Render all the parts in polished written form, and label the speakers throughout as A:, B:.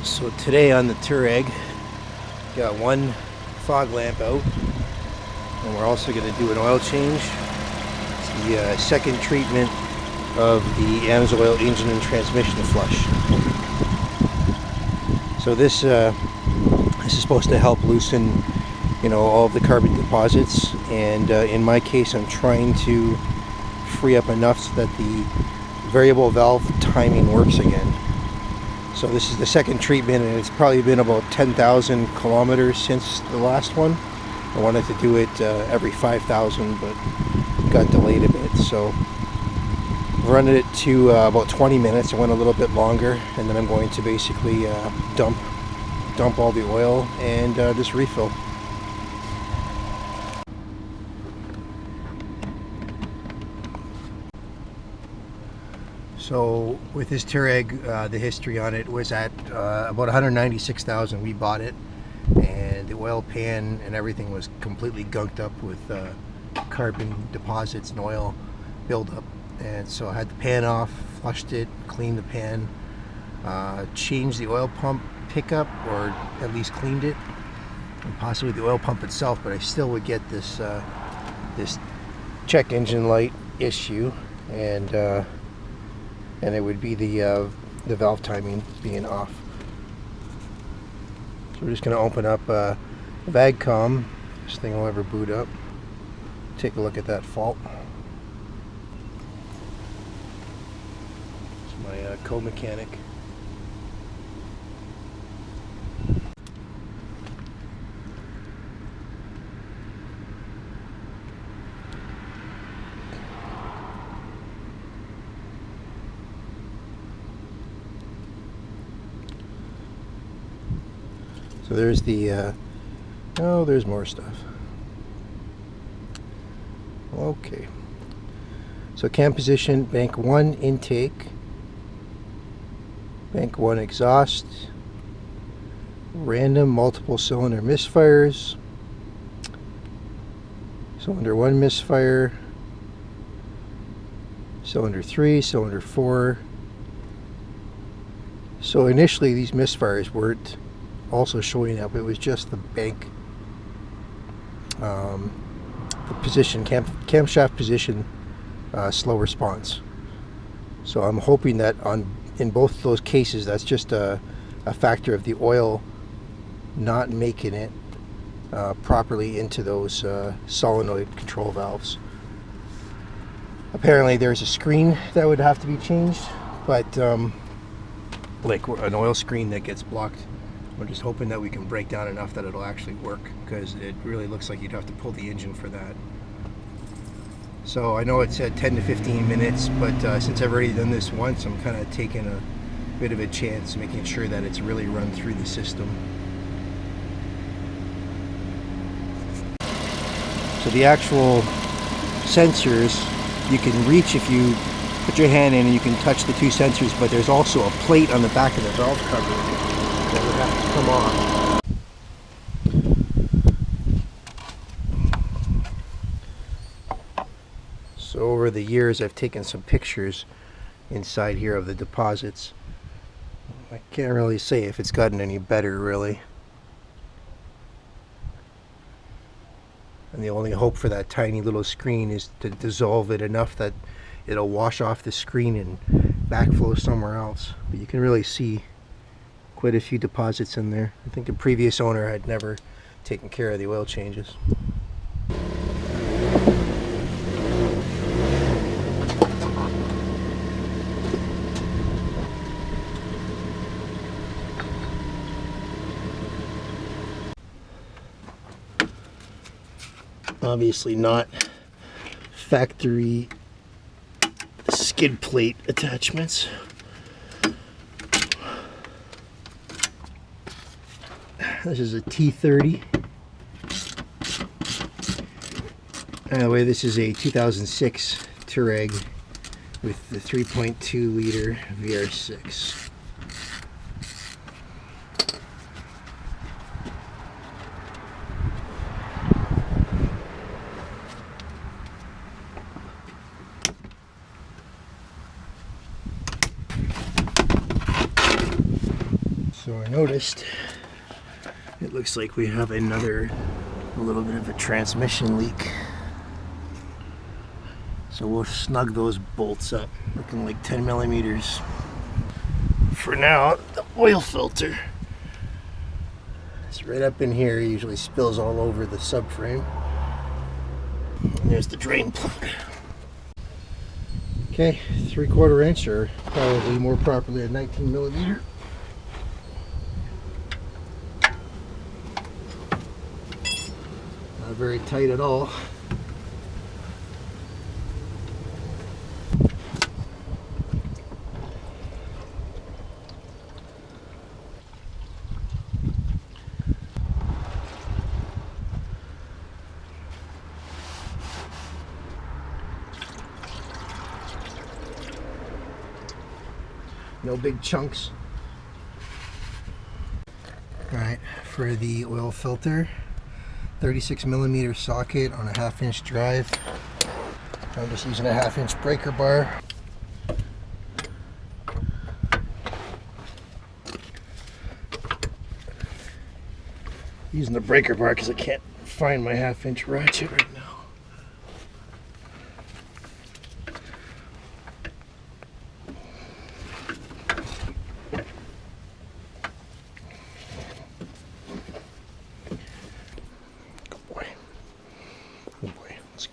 A: So today on the Touareg, got one fog lamp out, and we're also going to do an oil change. It's the second treatment of the Amsoil engine and transmission flush. So this is supposed to help loosen, all of the carbon deposits, and in my case, I'm trying to free up enough so that the variable valve timing works again. So this is the second treatment, and it's probably been about 10,000 kilometers since the last one. I wanted to do it every 5,000, but got delayed a bit. So I've run it to about 20 minutes. I went a little bit longer, and then I'm going to basically dump all the oil and just refill. So with this Touareg, the history on it was at about 196,000. We bought it, and the oil pan and everything was completely gunked up with carbon deposits and oil buildup. And so I had the pan off, flushed it, cleaned the pan, changed the oil pump pickup, or at least cleaned it, and possibly the oil pump itself. But I still would get this this check engine light issue, and it would be the valve timing being off. So we're just going to open up VAGCOM. This thing will ever boot up. Take a look at that fault. It's my co-mechanic. So there's the, oh, there's more stuff. Okay. So cam position, bank 1 intake, bank 1 exhaust, random multiple cylinder misfires, cylinder 1 misfire, cylinder 3, cylinder 4. So initially these misfires weren't also showing up. It was just the bank, the position, camshaft position, slow response. So I'm hoping that in both those cases, that's just a factor of the oil not making it properly into those solenoid control valves. Apparently there's a screen that would have to be changed, but like an oil screen that gets blocked. We're just hoping that we can break down enough that it'll actually work, because it really looks like you'd have to pull the engine for that. So I know it said 10 to 15 minutes, but since I've already done this once, I'm kind of taking a bit of a chance, making sure that it's really run through the system. So the actual sensors, you can reach if you put your hand in and you can touch the two sensors, but there's also a plate on the back of the valve cover that would have to come off. So over the years I've taken some pictures inside here of the deposits. I can't really say if it's gotten any better, really. And the only hope for that tiny little screen is to dissolve it enough that it'll wash off the screen and backflow somewhere else. But you can really see quite a few deposits in there. I think the previous owner had never taken care of the oil changes. Obviously not factory skid plate attachments. This is a T30. Anyway, this is a 2006 Touareg with the 3.2 liter VR6. So So I noticed it looks like we have a little bit of a transmission leak. So we'll snug those bolts up, looking like 10 millimeters. For now, the oil filter is right up in here. It usually spills all over the subframe. And there's the drain plug. Okay, 3/4 inch, or probably more properly a 19 millimeter. Not very tight at all. No big chunks. Alright, for the oil filter, 36 millimeter socket on a 1/2 inch drive. I'm just using a 1/2 inch breaker bar. Using the breaker bar because I can't find my 1/2 inch ratchet right now.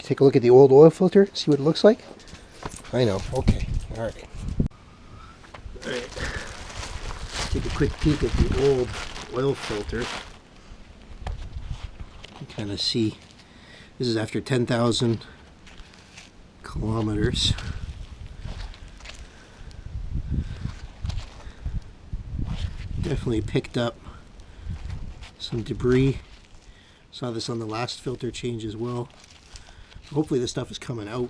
A: Take a look at the old oil filter, see what it looks like. I know, okay, alright. Alright, take a quick peek at the old oil filter. You kind of see, this is after 10,000 kilometers. Definitely picked up some debris. Saw this on the last filter change as well. Hopefully this stuff is coming out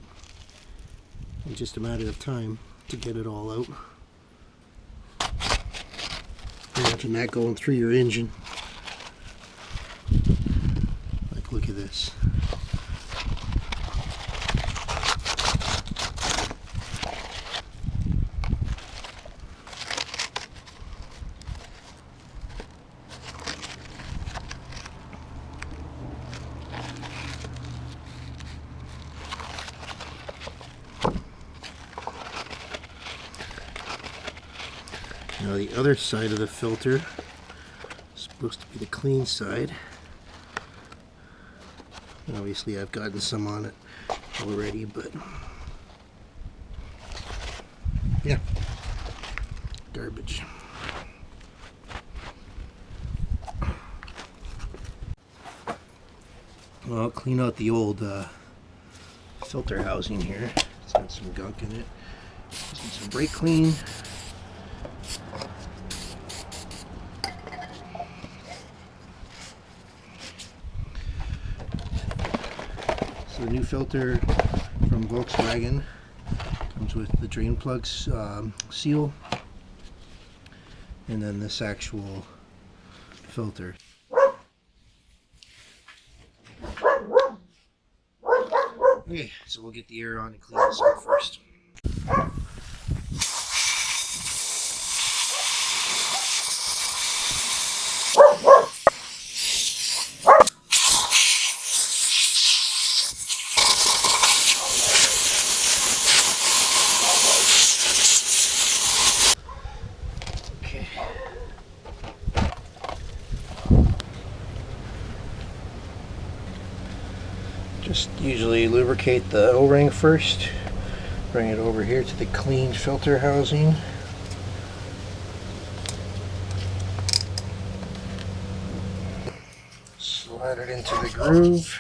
A: in just a matter of time to get it all out. Imagine that going through your engine. Like, look at this. Now the other side of the filter is supposed to be the clean side. Obviously I've gotten some on it already, but yeah, garbage. Well, I'll clean out the old filter housing here. It's got some gunk in it. Just need some brake clean. The new filter from Volkswagen comes with the drain plugs seal, and then this actual filter. Okay, so we'll get the air on and clean this out first. Just usually lubricate the O-ring first, bring it over here to the clean filter housing. Slide it into the groove.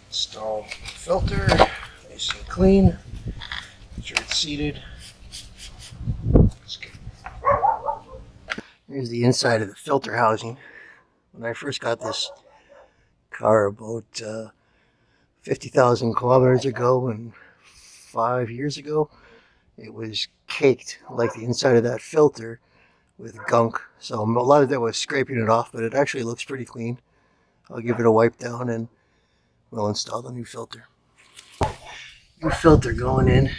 A: Install the filter, nice and clean. Make sure it's seated. Here's the inside of the filter housing. When I first got this car about 50,000 kilometers ago and 5 years ago, it was caked like the inside of that filter with gunk. So a lot of that was scraping it off, but it actually looks pretty clean. I'll give it a wipe down and we'll install the new filter. new filter going in.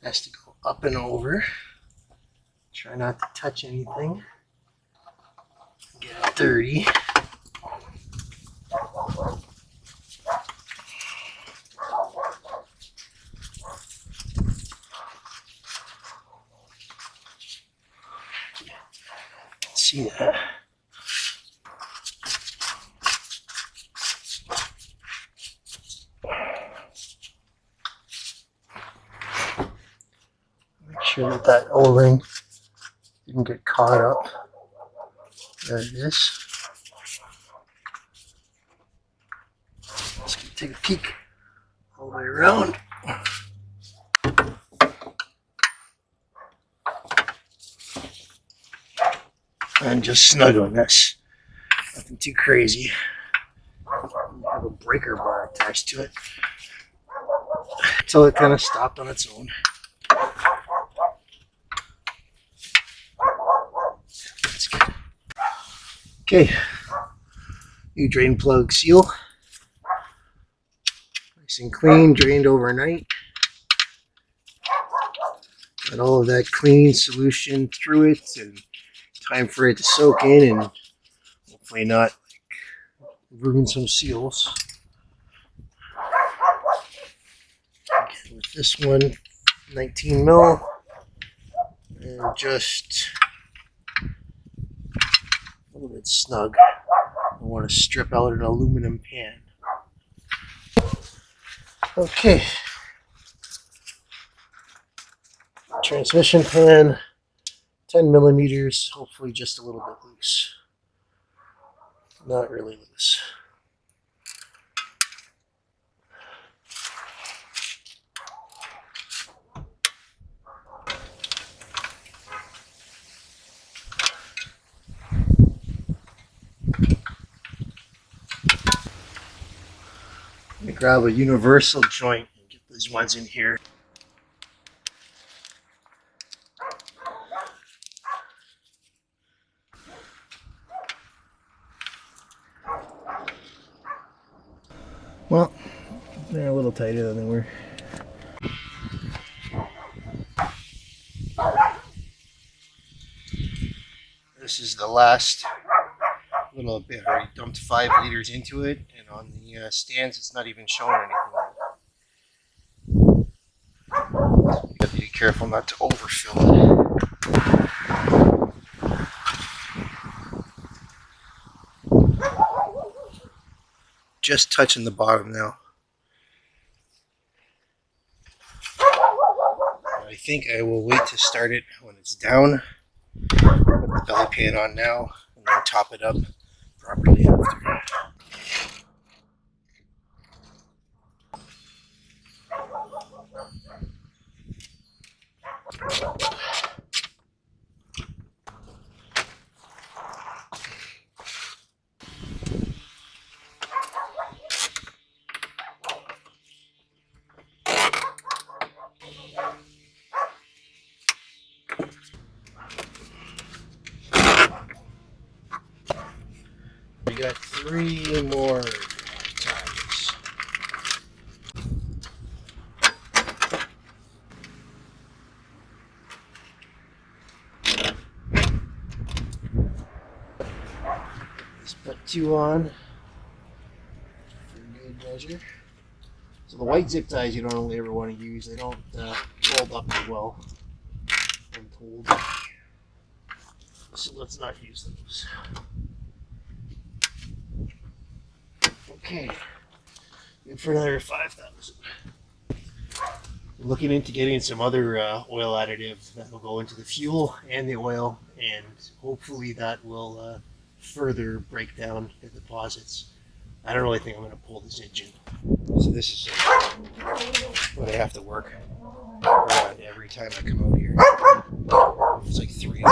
A: Has to go up and over. Try not to touch anything. Get it dirty. See that? Make sure that that O-ring didn't get caught up. There it is. Let's take a peek all the way around. And just snug on this. Nothing too crazy. Have a breaker bar attached to it. Until it kind of stopped on its own. That's good. Okay. New drain plug seal. Nice and clean, drained overnight. Got all of that cleaning solution through it, and time for it to soak in and hopefully not ruin some seals. Again, with this one, 19 mil, and just a little bit snug. I want to strip out an aluminum pan. Okay. Transmission pan. 10 millimeters, hopefully just a little bit loose. Not really loose. Let me grab a universal joint and get these ones in here. Well, they're a little tighter than they were. This is the last little bit. I already dumped 5 liters into it, and on the stands it's not even showing anything. You have to be careful not to overfill it. Just touching the bottom now. I think I will wait to start it when it's down. Put the belly pan on now and then top it up properly after. We got 3 more times. Let's put 2 on for good measure. So the white zip ties you don't only ever want to use. They don't fold up as well, I'm told. So let's not use those. Okay, good for another 5,000. Looking into getting some other oil additive that will go into the fuel and the oil, and hopefully that will further break down the deposits. I don't really think I'm going to pull this engine. So this is what I have to work around every time I come out here. It's like 3.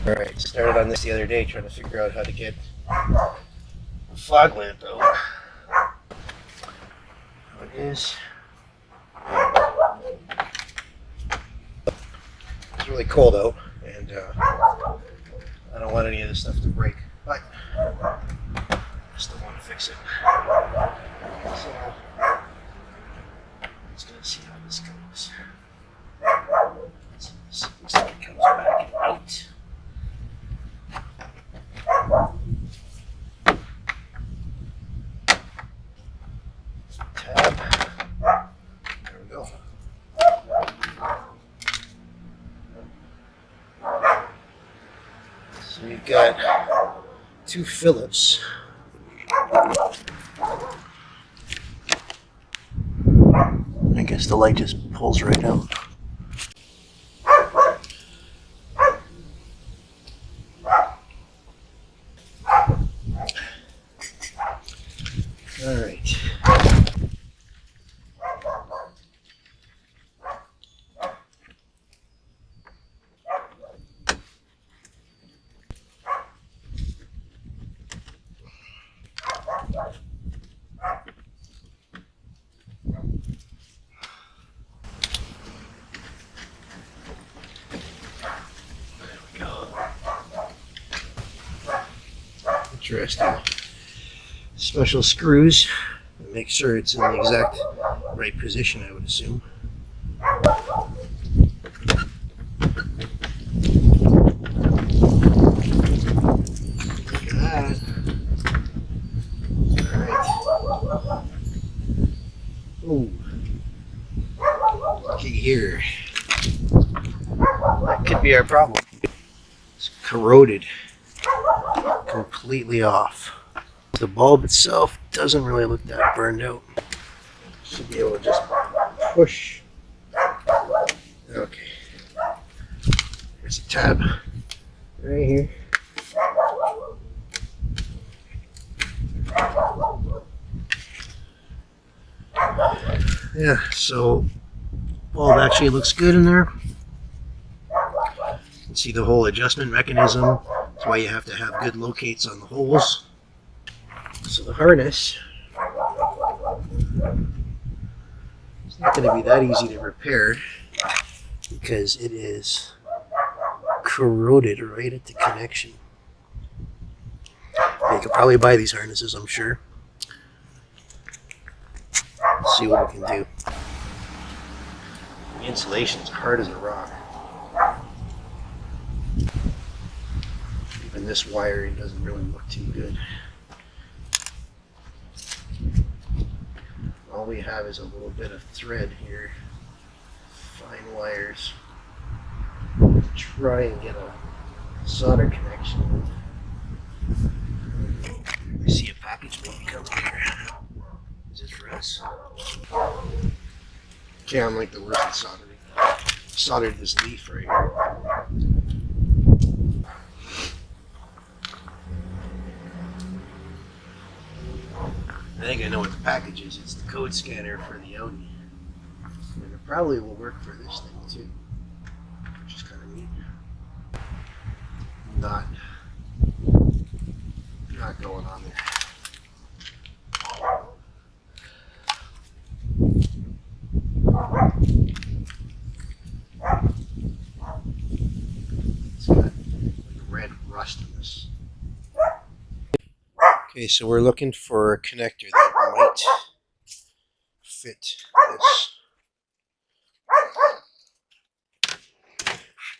A: Alright, started on this the other day trying to figure out how to get a fog lamp out. How it is. It's really cold out, and I don't want any of this stuff to break, but I still want to fix fix it. So, let's go see how this goes. So, looks like it comes back out. Tab. There we go. So we've got 2 Phillips. I guess the light just pulls right out. All right. Interesting. Special screws. Make sure it's in the exact right position, I would assume. Look at that. Alright. Ooh. Looky here. That could be our problem. It's corroded. Completely off. The bulb itself doesn't really look that burned out. Should be able to just push. Okay. Here's a tab right here. Yeah, so bulb actually looks good in there. You can see the whole adjustment mechanism. That's why you have to have good locates on the holes. So the harness is not going to be that easy to repair because it is corroded right at the connection. You could probably buy these harnesses, I'm sure. Let's see what we can do. The insulation's hard as a rock. Even this wiring doesn't really look too good. All we have is a little bit of thread here, fine wires. Try and get a solder connection. I see a package maybe coming here. Is it for us? Okay, I'm like the worst at soldering. Soldered this leaf right here. I think I know what the package is. It's the code scanner for the Audi. And it probably will work for this thing too. Which is kind of neat. Not going on there. It's got like red rust in this. Okay, so we're looking for a connector that might fit this.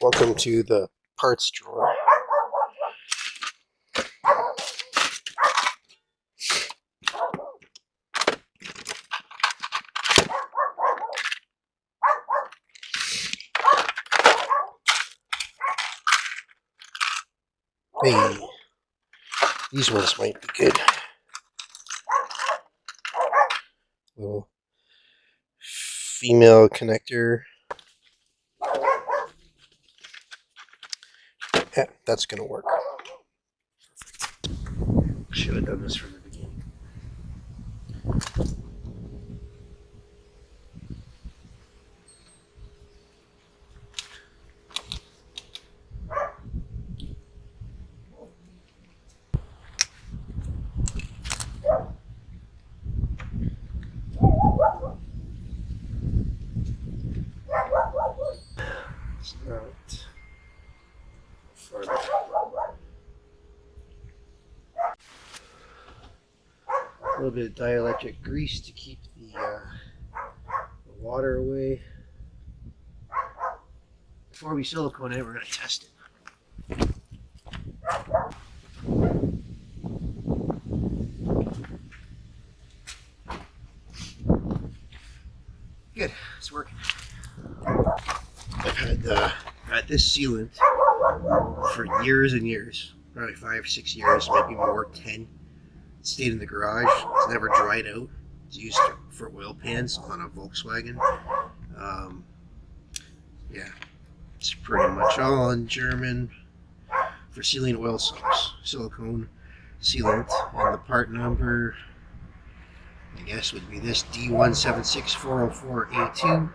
A: Welcome to the parts drawer. Hey, these ones might be good. Little female connector. Yeah, that's gonna work. Should have done this from the beginning. It's not far enough. A little bit of dielectric grease to keep the water away. Before we silicone it, we're going to test it. Good, it's working. I've had this sealant for years and years, probably 5 or 6 years, maybe more, 10. It stayed in the garage. It's never dried out. It's used for oil pans on a Volkswagen. Yeah, it's pretty much all in German for sealing oil silicone sealant, and the part number, I guess, would be this D176404A2.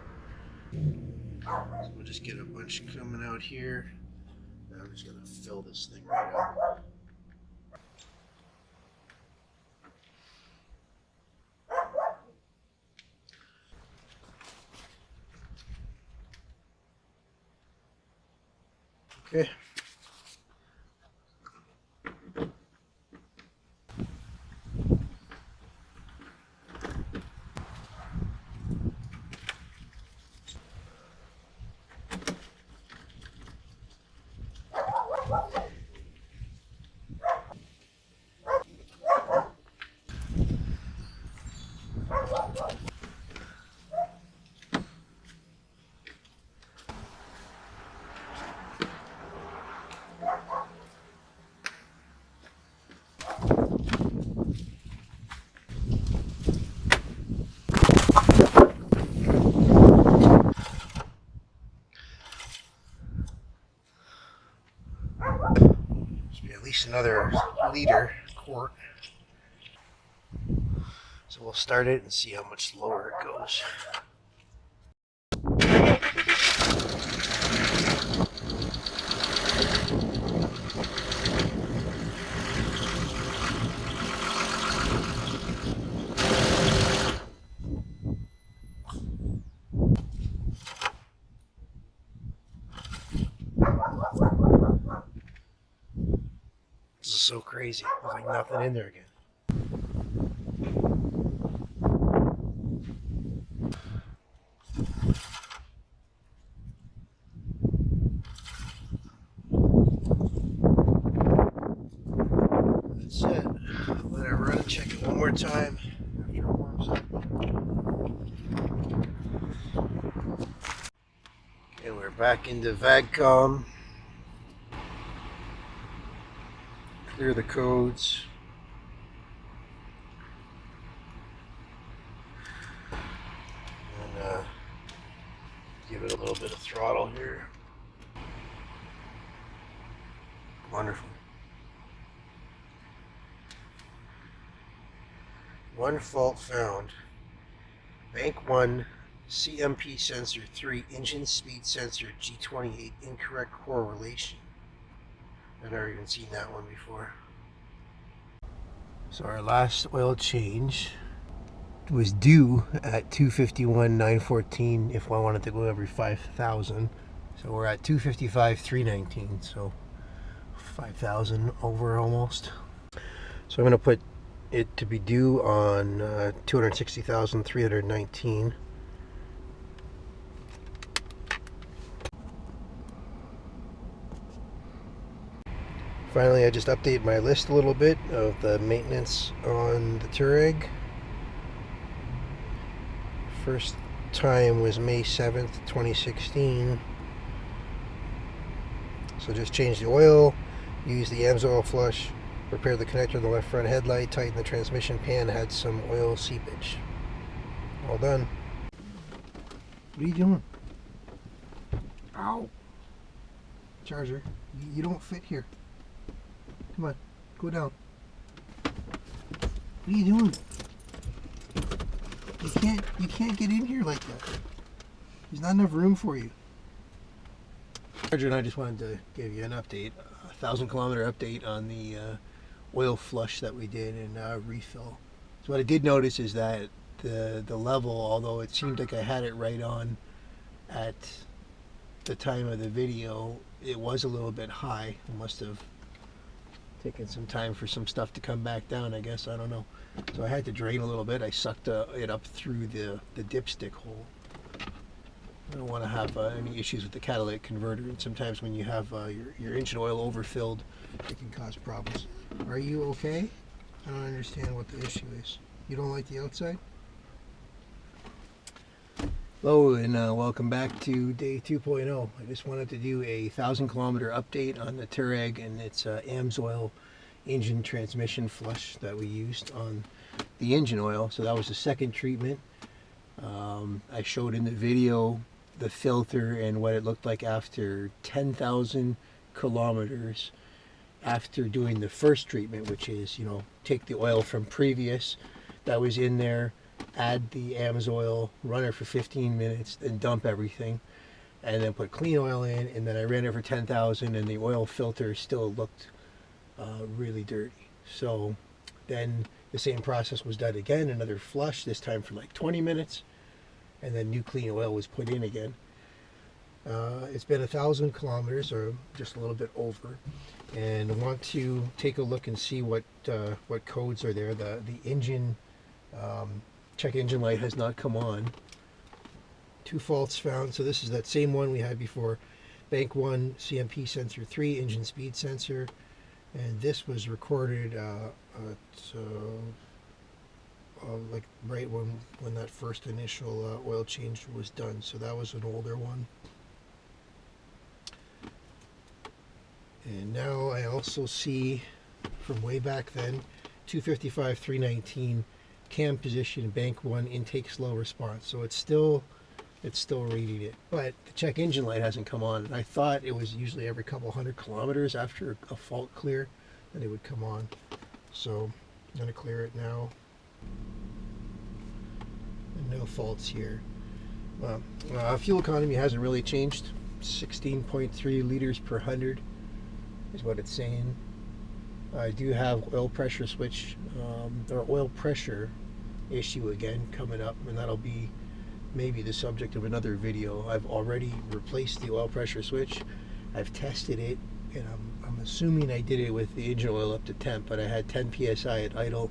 A: So we'll just get a bunch coming out here. I'm just going to fill this thing right up. Okay. At least another quart. So we'll start it and see how much lower it goes. This is so crazy. There's like nothing in there again. That's it. Let it run and check it one more time after it warms up. Okay, we're back into VAGCOM. Clear the codes. And give it a little bit of throttle here. Wonderful. One fault found. Bank 1, CMP sensor 3, engine speed sensor G28, incorrect correlation. I've never even seen that one before. So our last oil change was due at 251,914 if I wanted to go every 5,000. So we're at 255,319, so 5,000 over almost. So I'm going to put it to be due on 260,319. Finally, I just updated my list a little bit of the maintenance on the Touareg. First time was May 7th, 2016. So just change the oil, use the Amsoil flush, repair the connector in the left front headlight, tighten the transmission pan, had some oil seepage. All done. What are you doing? Ow! Charger, you don't fit here. Come on, go down. What are you doing? You can't get in here like that. There's not enough room for you. Charger and I just wanted to give you an update, a 1,000-kilometer update on the oil flush that we did and refill. So what I did notice is that the level, although it seemed like I had it right on at the time of the video, it was a little bit high. I must have taking some time for some stuff to come back down, I guess. I don't know. So I had to drain a little bit. I sucked it up through the dipstick hole. I don't want to have any issues with the catalytic converter, and sometimes when you have your engine oil overfilled, it can cause problems. Are you okay? I don't understand what the issue is. You don't like the outside? Hello, and welcome back to day 2.0. I just wanted to do a 1,000-kilometer update on the Touareg and its Amsoil engine transmission flush that we used on the engine oil. So that was the second treatment. I showed in the video the filter and what it looked like after 10,000 kilometers after doing the first treatment, which is, you know, take the oil from previous that was in there, add the Amsoil, run it for 15 minutes, then dump everything, and then put clean oil in, and then I ran it for 10,000 and the oil filter still looked really dirty. So then the same process was done again, another flush, this time for like 20 minutes, and then new clean oil was put in again. It's been 1,000 kilometers, or just a little bit over, and I want to take a look and see what codes are there. The engine check engine light has not come on. 2 faults found. So this is that same one we had before. Bank 1 CMP sensor 3 engine speed sensor, and this was recorded like right when that first initial oil change was done. So that was an older one. And now I also see from way back then 255 319 cam position, bank 1 intake slow response. So it's still reading it, but the check engine light hasn't come on, and I thought it was usually every couple hundred kilometers after a fault clear that it would come on. So I'm going to clear it now, and no faults here. Fuel economy hasn't really changed. 16.3 liters per 100 is what it's saying. I do have oil pressure switch or oil pressure issue again coming up, and that'll be maybe the subject of another video. I've already replaced the oil pressure switch. I've tested it, and I'm assuming I did it with the engine oil up to temp, but I had 10 psi at idle,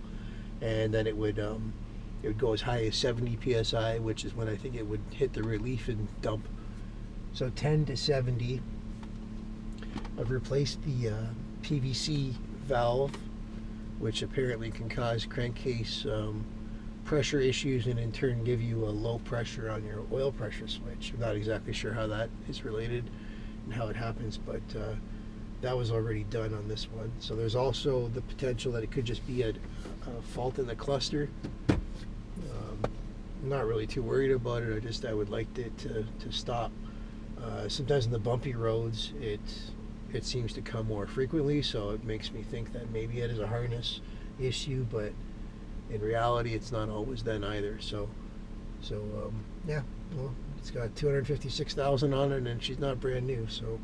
A: and then it would go as high as 70 psi, which is when I think it would hit the relief and dump. So 10 to 70. I've replaced the PVC valve, which apparently can cause crankcase pressure issues and in turn give you a low pressure on your oil pressure switch. I'm not exactly sure how that is related and how it happens, but that was already done on this one. So there's also the potential that it could just be a fault in the cluster. I'm not really too worried about it. I would like it to stop. Sometimes in the bumpy roads it seems to come more frequently, so it makes me think that maybe it is a harness issue, but in reality it's not always then either. So yeah, well, it's got 256,000 on it and she's not brand new, so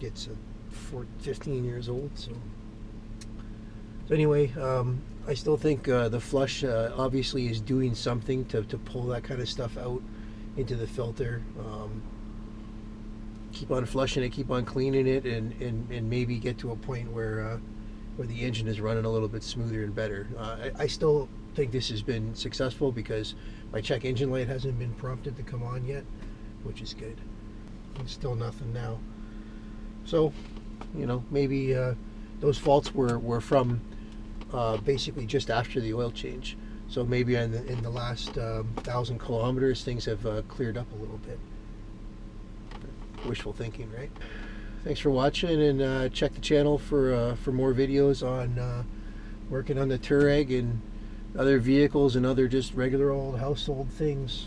A: it's 15 years old. So anyway, I still think the flush obviously is doing something to pull that kind of stuff out into the filter. Keep on flushing it, keep on cleaning it, and maybe get to a point where the engine is running a little bit smoother and better. I still think this has been successful because my check engine light hasn't been prompted to come on yet, which is good. And still nothing now. So, you know, maybe those faults were from basically just after the oil change. So maybe in the last 1,000 kilometers things have cleared up a little bit. Wishful thinking, right? Thanks for watching, and check the channel for more videos on working on the Touareg and other vehicles and other just regular old household things.